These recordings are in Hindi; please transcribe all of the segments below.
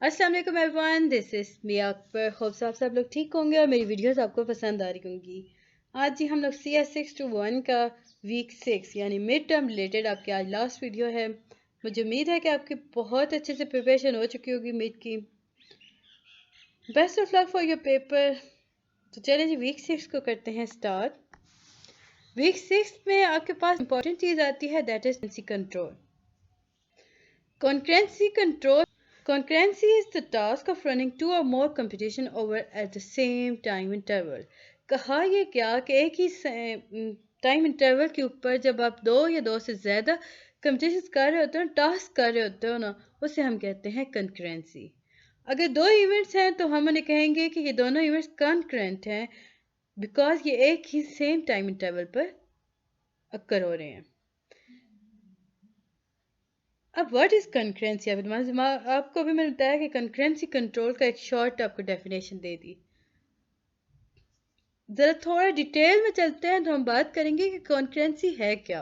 अस्सलाम वालेकुम everyone, this is me Akbar. Hope सब लोग ठीक होंगे और मेरी वीडियोस आपको पसंद आ रही होंगी। आज जी हम लोग CS621 का वीक 6 यानी मिड टर्म रिलेटेड आपकी आज लास्ट वीडियो है। मुझे उम्मीद है कि आपकी बहुत अच्छे से प्रिपरेशन हो चुकी होगी मिड की। Best of luck for your paper. तो चलें जी वीक 6 को करते हैं स्टार्ट। वीक 6 में आपके पास इंपॉर्टेंट चीज़ आती है, that is control. Concurrency control. Concurrency is the task of running two or more computation over at the same time interval. कहा ये क्या कि एक ही टाइम इंटरवल के ऊपर जब आप दो या दो से ज़्यादा कंप्यूटेशन कर रहे होते हो, टास्क कर रहे होते हो ना, उसे हम कहते हैं कंकरेंसी। अगर दो इवेंट्स हैं तो हम उन्हें कहेंगे कि ये दोनों इवेंट्स कंकरेंट हैं बिकॉज ये एक ही सेम टाइम इंटरवल पर अक्कर हो रहे हैं। अब व्हाट इज कंकरेंसी? आपको अभी मैंने बताया कि कंकरेंसी कंट्रोल का एक शॉर्ट आपको डेफिनेशन दे दी। जरा थोड़ा डिटेल में चलते हैं तो हम बात करेंगे कि कंकरेंसी है क्या।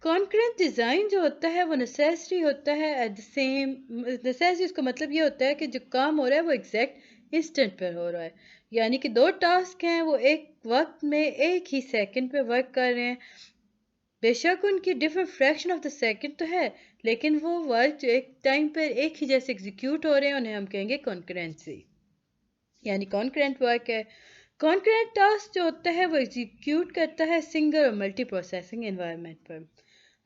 कॉन्करेंट डिज़ाइन जो होता है वो नेसेसरी होता है एट द सेम। नेसेसरी इसका मतलब ये होता है कि जो काम हो रहा है वो एग्जैक्ट इंस्टेंट पर हो रहा है, यानी कि दो टास्क हैं वो एक वक्त में एक ही सेकंड पे वर्क कर रहे हैं। बेशक उनकी different fraction of the second तो है, लेकिन वो वर्क जो एक टाइम पर एक ही जैसे एग्जीक्यूट हो रहे हैं उन्हें हम कहेंगे कॉन्करेंसी, यानी कॉन्करेंट वर्क है। कॉन्करेंट टास्क जो होता है वो एग्जीक्यूट करता है सिंगल और मल्टी प्रोसेसिंग एनवायरनमेंट पर।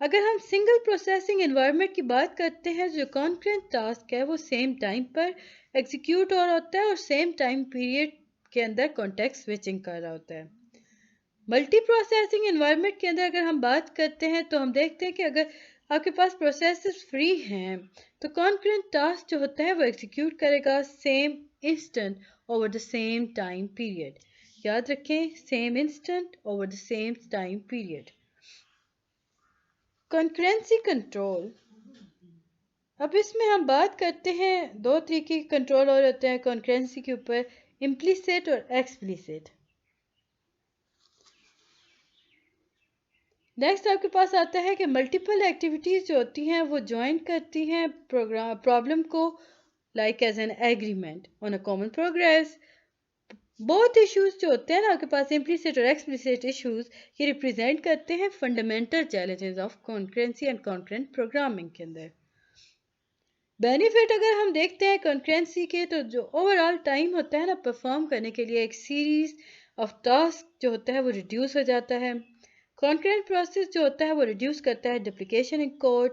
अगर हम सिंगल प्रोसेसिंग एनवायरनमेंट की बात करते हैं, जो कॉन्करेंट टास्क है वो सेम टाइम पर एग्जीक्यूट हो रहा होता है और सेम टाइम पीरियड के अंदर कॉन्टेक्स्ट स्विचिंग कर रहा होता है। मल्टी प्रोसेसिंग एनवायरनमेंट के अंदर अगर हम बात करते हैं तो हम देखते हैं कि अगर आपके पास प्रोसेसेस फ्री हैं तो कॉन्करेंट टास्क जो होता है वो एग्जीक्यूट करेगा same instant over the same time period. याद रखें, same instant over the same time period. Concurrency control, अब इसमें हम बात करते हैं दो तरीके के कंट्रोल और होते हैं कॉन्करेंसी के ऊपर, इम्प्लिसिट और एक्सप्लिसिट। नेक्स्ट आपके पास आता है कि मल्टीपल एक्टिविटीज़ जो होती हैं वो ज्वाइन करती हैं प्रॉब्लम को, like as an agreement on a common progress. Both issues जो होते हैं ना आपके पास, इम्प्लिसिट और एक्सप्लिसिट इश्यूज, ये रिप्रेजेंट करते हैं fundamental challenges of concurrency and concurrent programming के अंदर। बेनिफिट अगर हम देखते हैं कॉन्करेंसी के, तो जो ओवरऑल टाइम होता है ना परफॉर्म करने के लिए एक सीरीज ऑफ टास्क जो होता है वो रिड्यूस हो जाता है। कॉन्करेंट प्रोसेस जो होता है वो रिड्यूस करता है डुप्लीकेशन इन कोड।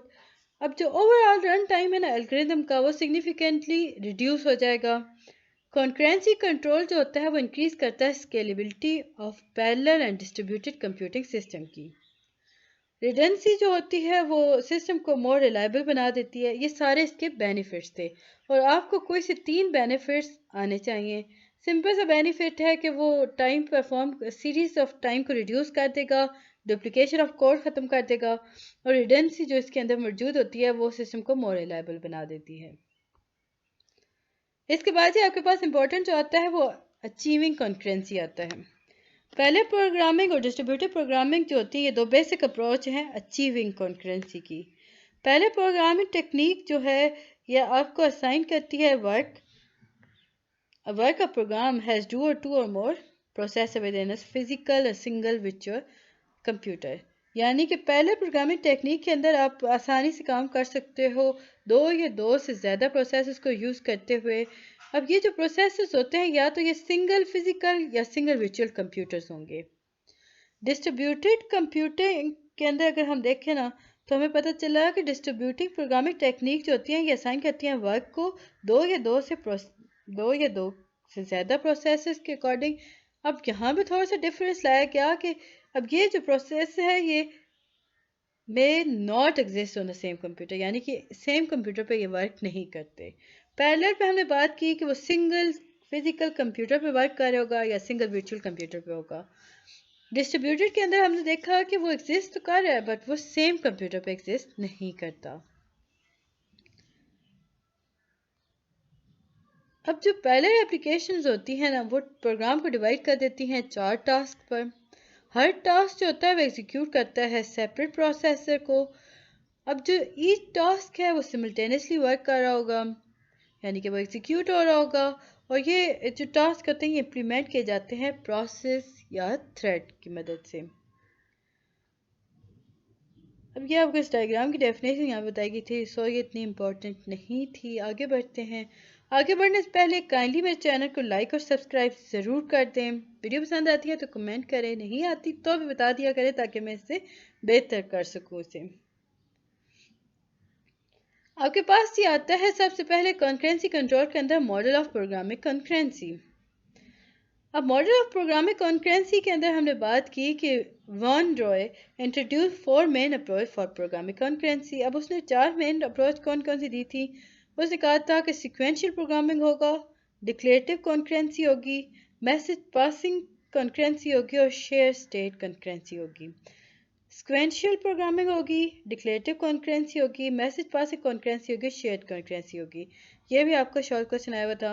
अब जो ओवरऑल रन टाइम है ना एल्गोरिथम का, वो सिग्निफिकेंटली रिड्यूस हो जाएगा। कॉन्करेंसी कंट्रोल जो होता है वो इंक्रीज करता है scalability of parallel and distributed computing system की। रिडेंसी जो होती है वो सिस्टम को मोर रिलायबल बना देती है। ये सारे इसके बेनिफिट्स थे और आपको कोई से 3 बेनिफिट्स आने चाहिए। सिंपल सा बेनिफिट है कि वो time perform series of time को रिड्यूस कर देगा, डुप्लीकेशन ऑफ कोड ख़त्म कर देगा, और रिडेंसी जो इसके अंदर मौजूद होती है वो सिस्टम को मोर रिलायबल बना देती है। इसके बाद ही आपके पास इंपॉर्टेंट जो आता है वो अचीविंग कॉन्करेंसी आता है। पहले प्रोग्रामिंग और डिस्ट्रीब्यूटेड प्रोग्रामिंग जो होती है, ये दो बेसिक अप्रोच हैं अचीविंग कॉन्करेंसी की। पहले प्रोग्रामिंग टेक्निक जो है ये आपको असाइन करती है work. A work of program has two or more processor within a physical a single virtual computer। यानी कि पहले प्रोग्रामिंग टेक्निक के अंदर आप आसानी से काम कर सकते हो दो या दो से ज़्यादा प्रोसेसर्स को यूज़ करते हुए। अब ये जो प्रोसेसर्स होते हैं या तो ये सिंगल फिजिकल या सिंगल वर्चुअल कंप्यूटर्स होंगे। डिस्ट्रीब्यूटेड कंप्यूटिंग के अंदर अगर हम देखें ना, तो हमें पता चला कि डिस्ट्रीब्यूटिंग प्रोग्रामिंग टेक्निक जो होती हैं ये असाइन करती हैं वर्क को दो या दो से ज़्यादा प्रोसेसेस के अकॉर्डिंग। अब यहाँ भी थोड़ा सा डिफरेंस लाया गया कि अब ये जो प्रोसेस है ये may not exist on the same computer, यानी कि सेम कंप्यूटर पे ये वर्क नहीं करते। पैरेलल पे हमने बात की कि वो सिंगल फिजिकल कंप्यूटर पे वर्क कर रहा होगा या सिंगल वर्चुअल कंप्यूटर पे होगा। डिस्ट्रीब्यूटेड के अंदर हमने देखा कि वो एग्जिस्ट तो कर रहा है बट वो सेम कंप्यूटर पे एग्जिस्ट नहीं करता। अब जो पहले एप्लीकेशंस होती हैं ना, वो प्रोग्राम को डिवाइड कर देती हैं 4 टास्क पर। हर टास्क जो होता है वो एग्जीक्यूट करता है सेपरेट प्रोसेसर को। अब जो ईच टास्क है वो सिमल्टेनियसली वर्क कर रहा होगा। यानी कि वो एग्जीक्यूट हो रहा होगा, और ये जो टास्क होते हैं ये इम्प्लीमेंट किए जाते हैं प्रोसेस या थ्रेड की मदद से। अब ये आपको इस डायग्राम की डेफिनेशन यहाँ बताई गई थी, सो ये इतनी इंपॉर्टेंट नहीं थी। आगे बढ़ते हैं। आगे बढ़ने से पहले काइंडली मेरे चैनल को लाइक और सब्सक्राइब ज़रूर कर दें। वीडियो पसंद आती है तो कमेंट करें, नहीं आती तो भी बता दिया करें ताकि मैं इससे बेहतर कर सकूँ उसे। आपके पास ये आता है सबसे पहले कॉन्करेंसी कंट्रोल के अंदर मॉडल ऑफ प्रोग्रामिंग कॉन्करेंसी। अब मॉडल ऑफ प्रोग्रामिंग कॉन्करेंसी के अंदर हमने बात की कि Van Roy introduce 4 main approach for programming concurrency. अब उसने 4 मेन अप्रोच कौन कौन सी दी थी? उसने कहा था कि सिक्वेंशियल प्रोग्रामिंग होगा, डिक्लेरेटिव कॉन्करेंसी होगी, मैसेज पासिंग कॉन्करेंसी होगी और शेयर स्टेट कॉन्करेंसी होगी। सिक्वेंशियल प्रोग्रामिंग होगी, डिक्लेरेटिव कॉन्करेंसी होगी, मैसेज पासिंग कॉन्करेंसी होगी, शेयर्ड कॉन्करेंसी होगी। ये भी आपको शॉर्ट क्वेश्चन आया हुआ था।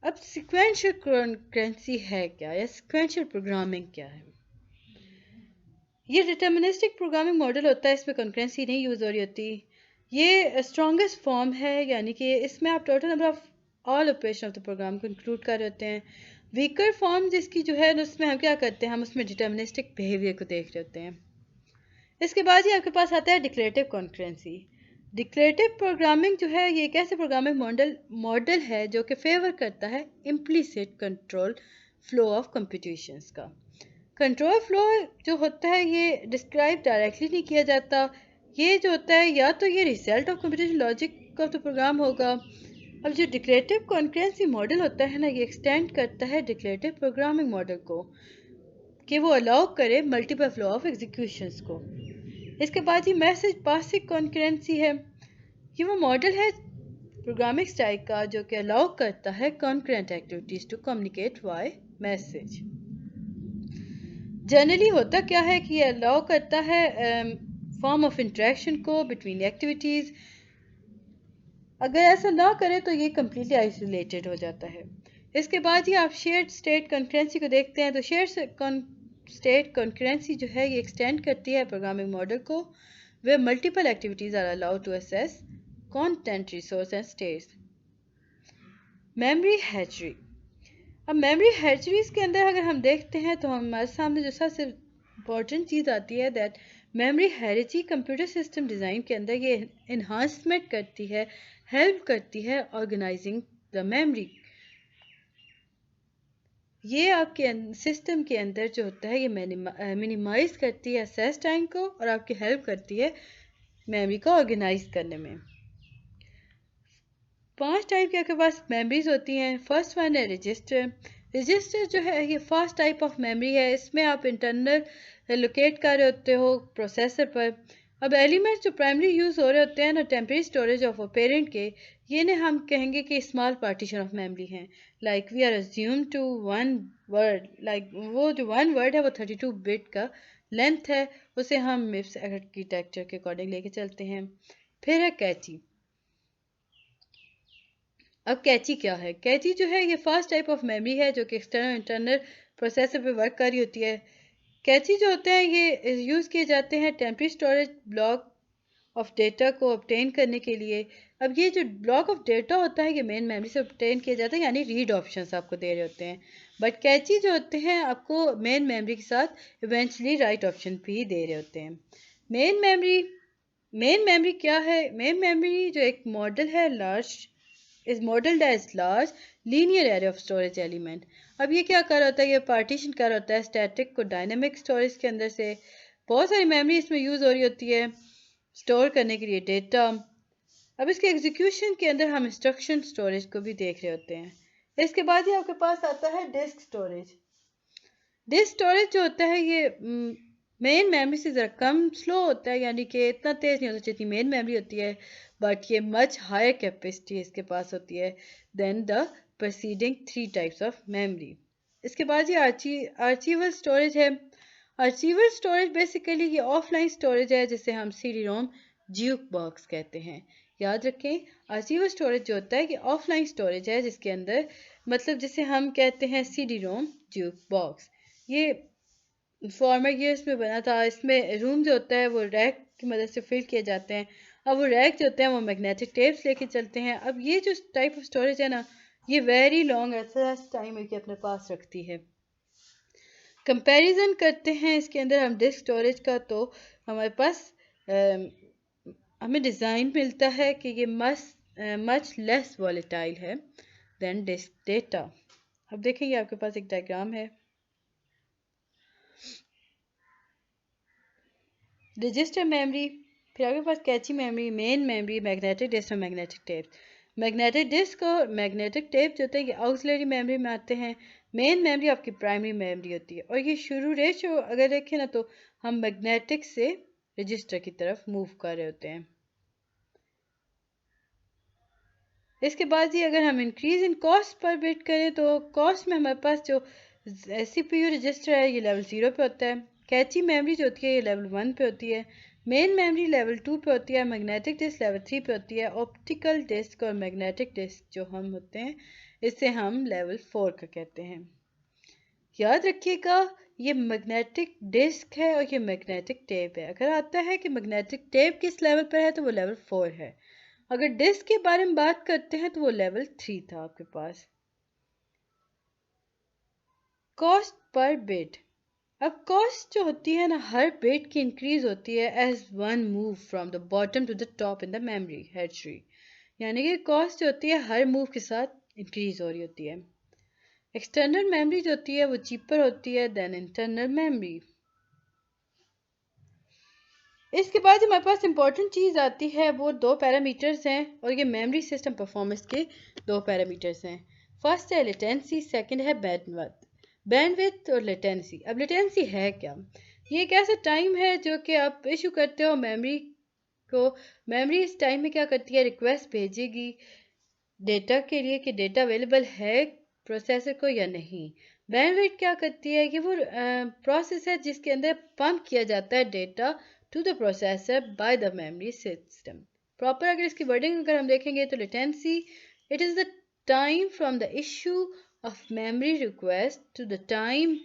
अब सिक्वेंशियल कॉन्करेंसी है क्या, या सिक्वेंशियल प्रोग्रामिंग क्या है? ये डिटर्मिनिस्टिक प्रोग्रामिंग मॉडल होता है, इसमें कॉन्करेंसी नहीं यूज़ हो रही होती। ये स्ट्रॉन्गेस्ट फॉर्म है, यानी कि इसमें आप total number of all operation of the program को इंक्लूड कर रहे होते हैं। वीकर फॉर्म जिसकी जो है उसमें हम क्या करते हैं, हम उसमें डिटर्मिनिस्टिक बिहेवियर को देख रहे होते हैं। इसके बाद ही आपके पास आता है डिक्लेरेटिव कॉन्करेंसी। डिक्लेरेटिव प्रोग्रामिंग जो है ये एक ऐसे प्रोग्रामिंग मॉडल है जो कि फेवर करता है implicit control flow of computations का। कंट्रोल फ्लो जो होता है ये डिस्क्राइब डायरेक्टली नहीं किया जाता। ये जो होता है या तो ये result of computation logic of the program होगा। अब जो डिक्लेरेटिव कॉन्करेंसी मॉडल होता है ना, ये एक्सटेंड करता है डिक्लेरेटिव प्रोग्रामिंग मॉडल को कि वो अलाउ करे मल्टीपल फ्लो ऑफ एग्जीक्यूशंस को। इसके बाद ही मैसेज पासिंग कॉन्करेंसी है। ये वो मॉडल है प्रोग्रामिंग स्टाइल का जो कि अलाउ करता है concurrent activities to communicate via message. Generally होता क्या है कि ये अलाउ करता है फॉर्म ऑफ इंटरेक्शन को बिटवीन एक्टिविटीज। अगर ऐसा ना करे तो ये कम्प्लीटली आइसोलेटेड हो जाता है। इसके बाद ही आप शेयर्ड स्टेट कॉन्करेंसी को देखते हैं, तो शेयर्ड स्टेट कॉन्करेंसी जो है ये एक्सटेंड करती है प्रोग्रामिंग मॉडल को, वे multiple activities are allowed to access content resource and states. Memory हैचरी। अब मेमोरी हैचरीज के अंदर अगर हम देखते हैं तो हमारे सामने जो सबसे इम्पॉर्टेंट चीज़ आती है that memory hatchery computer system design के अंदर ये इन्हांसमेंट करती है, हेल्प करती है ऑर्गेनाइजिंग द मेमोरी। ये आपके सिस्टम के अंदर जो होता है ये मिनिमाइज करती है असेस टाइम को और आपकी हेल्प करती है मेमोरी को ऑर्गेनाइज करने में। 5 टाइप की आपके पास मेमोरीज होती हैं। फर्स्ट वन है रजिस्टर। रजिस्टर जो है ये फर्स्ट टाइप ऑफ मेमोरी है। इसमें आप इंटरनल लोकेट कर रहे होते हो प्रोसेसर पर। अब एलिमेंट्स जो प्राइमरी यूज़ हो रहे होते हैं ना टेम्परेरी स्टोरेज ऑफ पेरेंट के, ये ने हम कहेंगे कि स्मॉल पार्टीशन ऑफ मेमोरी हैं। Like we are assume to one word, like वो जो वन वर्ड है वो 32 बिट का लेंथ है, उसे हम मिप्स आर्किटेक्चर के अकॉर्डिंग लेके चलते हैं। फिर है कैची। अब कैची क्या है? कैची जो है ये फर्स्ट टाइप ऑफ मेमोरी है जो कि एक्सटर्नल इंटरनल प्रोसेसर पे वर्क कर रही होती है। कैची जो होते हैं ये यूज़ किए जाते हैं temporary storage block of data को ऑब्टेन करने के लिए। अब ये जो ब्लॉक ऑफ डेटा होता है ये मेन मेमोरी से ऑब्टेन किया जाता है, यानी रीड ऑप्शंस आपको दे रहे होते हैं। बट कैची जो होते हैं आपको मेन मेमोरी के साथ इवेंचुअली राइट ऑप्शन भी दे रहे होते हैं। मेन मेमोरी मेन मेमोरी क्या है? मेन मेमोरी जो एक मॉडल है large is modeled as large linear array of storage element। अब ये क्या कर रहा होता है, ये पार्टीशन कर रहा होता है स्टैटिक को डायनेमिक स्टोरेज के अंदर से। बहुत सारी मेमोरी इसमें यूज़ हो रही होती है स्टोर करने के लिए डेटा। अब इसके एग्जीक्यूशन के अंदर हम इंस्ट्रक्शन स्टोरेज को भी देख रहे होते हैं। इसके बाद ही आपके पास आता है डिस्क स्टोरेज। डिस्क स्टोरेज जो होता है ये मेन मेमोरी से ज़रा कम स्लो होता है, यानी कि इतना तेज़ नहीं होता जितनी मेन मेमोरी होती है, बट ये मच हायर कैपेसिटी इसके पास होती है then the preceding 3 types of memory. इसके बाद ये आर्चीवल स्टोरेज है। आर्चीवल स्टोरेज बेसिकली ये ऑफलाइन स्टोरेज है जिसे हम CD रोम ज्यूक बॉक्स कहते हैं। याद रखें आर्चीवल स्टोरेज जो होता है कि ऑफलाइन स्टोरेज है जिसके अंदर मतलब जिसे हम कहते हैं CD रोम ज्यूक बॉक्स। ये फॉर्मर ईयर्स में बना था। इसमें रूम जो होता है वो रैक की मदद से फिल किए जाते हैं अब वो रैक जो होते हैं वो मैग्नेटिक टेप्स लेके चलते हैं। अब ये जो टाइप ऑफ स्टोरेज है ना, ये वेरी लॉन्ग एक्सेस टाइम है कि अपने पास रखती है। कंपैरिजन करते हैं इसके अंदर हम डिस्क स्टोरेज का, तो हमारे पास हमें डिज़ाइन मिलता है कि ये मच लेस वॉलेटाइल है देन डिस्क डेटा। अब देखेंगे आपके पास एक डायग्राम है। रजिस्टर मेमोरी, फिर आपके पास cache memory, main memory, magnetic disk और मैग्नेटिक टेप। मैग्नेटिक डिस्क और मैग्नेटिक टेप जो होते हैं ये ऑक्सिलरी मेमोरी में आते हैं। मेन मेमोरी आपकी प्राइमरी मेमोरी होती है। और ये शुरू रेशो अगर देखें ना, तो हम मैग्नेटिक से रजिस्टर की तरफ मूव कर रहे होते हैं। इसके बाद ही अगर हम increase in cost per bit करें, तो कॉस्ट में हमारे पास जो CPU रजिस्टर है ये लेवल 0 पे होता है। कैची मेमोरी जो होती है ये लेवल 1 पे होती है। मेन मेमोरी लेवल 2 पे होती है। मैग्नेटिक डिस्क लेवल 3 पे होती है। ऑप्टिकल डिस्क और मैग्नेटिक डिस्क जो हम होते हैं इसे हम लेवल 4 का कहते हैं। याद रखिएगा ये मैग्नेटिक डिस्क है और ये मैग्नेटिक टेप है। अगर आता है कि मैग्नेटिक टेप किस लेवल पर है तो वो लेवल 4 है। अगर डिस्क के बारे में बात करते हैं तो वो लेवल 3 था आपके पास। कॉस्ट पर बिट, अब कॉस्ट जो होती है ना हर बिट की इंक्रीज होती है as one move from the bottom to the top in the memory हेड ट्री। यानी कि कॉस्ट जो होती है हर मूव के साथ इंक्रीज हो रही होती है। एक्सटर्नल मेमोरी जो होती है वो चीपर होती है देन इंटरनल मेमोरी। इसके बाद हमारे पास इंपॉर्टेंट चीज़ आती है, वो दो पैरामीटर्स हैं और ये मेमोरी सिस्टम परफॉर्मेंस के दो पैरामीटर्स हैं। फर्स्ट है लेटेंसी, सेकंड है बैंडविड्थ। बैंडविड्थ और लेटेंसी, अब लेटेंसी है क्या? ये एक ऐसा टाइम है जो कि आप इशू करते हो मेमोरी को। मेमोरी इस टाइम में क्या करती है, रिक्वेस्ट भेजेगी डेटा के लिए कि डेटा अवेलेबल है प्रोसेसर को या नहीं। बैंडविड्थ क्या करती है, ये वो प्रोसेस है जिसके अंदर पंप किया जाता है data to the processor by the memory system. Proper अगर इसकी वर्डिंग अगर हम देखेंगे तो latency, it is the time from the issue of memory request to the time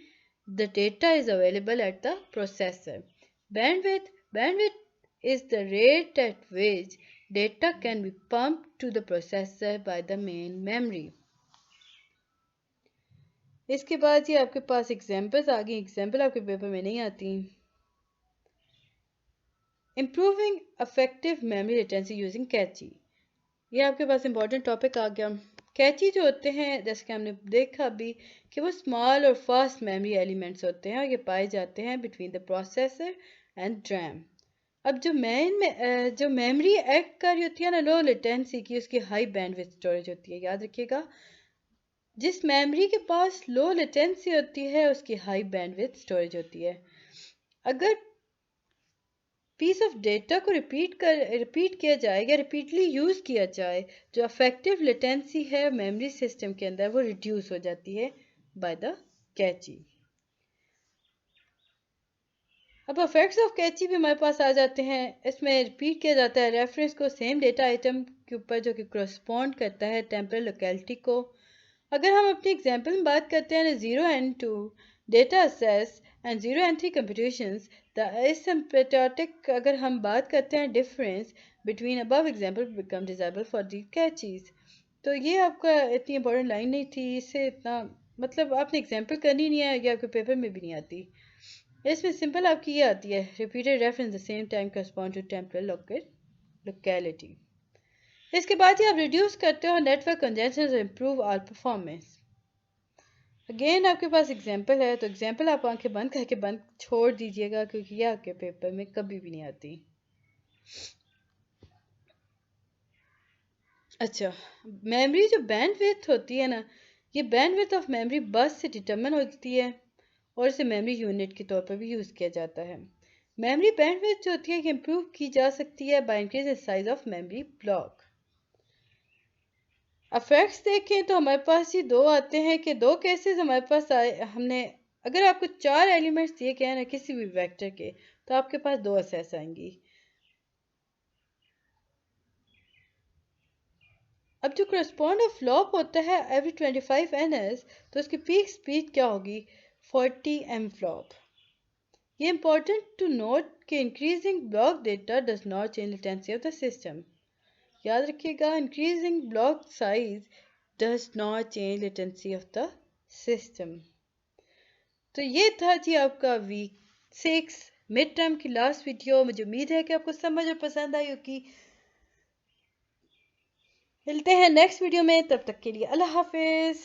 the data is available at the processor. Bandwidth is the rate at which data can be pumped to the processor by the main memory. इसके बाद ये आपके पास एग्जांपल्स आ गई। एग्जांपल आपके पेपर में नहीं आती। इम्प्रूविंग अफेक्टिव मेमोरी रिटेंसी यूजिंग कैची, ये आपके पास इंपॉर्टेंट टॉपिक आ गया। कैची जो होते हैं जैसे कि हमने देखा अभी कि वो स्मॉल और फास्ट मेमोरी एलिमेंट्स होते हैं और ये पाए जाते हैं between the processor and RAM. अब जो मेमोरी एक्ट कर रही होती है ना लो लेटेंसी की, उसकी हाई बैंडविड्थ स्टोरेज होती है। याद रखिएगा जिस मेमोरी के पास लो लेटेंसी होती है उसकी हाई बैंडविड्थ स्टोरेज होती है। अगर पीस ऑफ डेटा को रिपीट किया जाए या रिपीटली यूज़ किया जाए, जो अफेक्टिव लेटेंसी है मेमोरी सिस्टम के अंदर वो रिड्यूस हो जाती है बाय द कैची। अब इफेक्ट्स ऑफ कैची भी हमारे पास आ जाते हैं। इसमें रिपीट किया जाता है रेफरेंस को सेम डेटा आइटम के ऊपर जो कि करस्पॉन्ड करता है टेम्परल लोकेलिटी को। अगर हम अपनी एग्जांपल में बात करते हैं 0 and 2 data access and 0 and 3 computations, the asymptotic अगर हम बात करते हैं difference between above example become desirable for the caches. तो ये आपका इतनी इंपॉर्टेंट लाइन नहीं थी, इससे इतना मतलब आपने एग्जांपल करनी नहीं है, ये आपके पेपर में भी नहीं आती। इसमें सिंपल आपकी ये आती है repeated reference the same time correspond to temporal locality. इसके बाद ही आप रिड्यूस करते हो नेटवर्क कंजेशन और इम्प्रूव आवर परफॉर्मेंस। अगेन आपके पास एग्जांपल है, तो एग्जांपल आप आंखें बंद करके बंद छोड़ दीजिएगा क्योंकि ये आपके पेपर में कभी भी नहीं आती। अच्छा, मेमोरी जो बैंडविड्थ होती है ना, ये बैंडविड्थ ऑफ मेमोरी बस से डिटरमिन होती है और इसे मेमोरी यूनिट के तौर पर भी यूज़ किया जाता है। मेमोरी बैंडविड्थ जो होती है कि इम्प्रूव की जा सकती है by increase the size of memory block. Affects देखें तो हमारे पास ये दो आते हैं कि दो केसेस हमारे पास आए। हमने अगर आपको 4 एलिमेंट्स दिए गए हैं ना किसी भी वेक्टर के, तो आपके पास 2 असेस आएंगी। अब जो करस्पॉन्ड ऑफ फ्लॉप होता है एवरी 25 ns, तो उसकी पीक स्पीड क्या होगी 40 m फ्लॉप। ये इम्पोर्टेंट टू नोट कि increasing block data does not change latency of the system. याद रखिएगा, increasing block size does not change latency of the system. तो ये था जी आपका वीक 6 मिड टर्म की लास्ट वीडियो। मुझे उम्मीद है कि आपको समझ और पसंद आई होगी। मिलते हैं नेक्स्ट वीडियो में, तब तक के लिए अल्लाह हाफिज।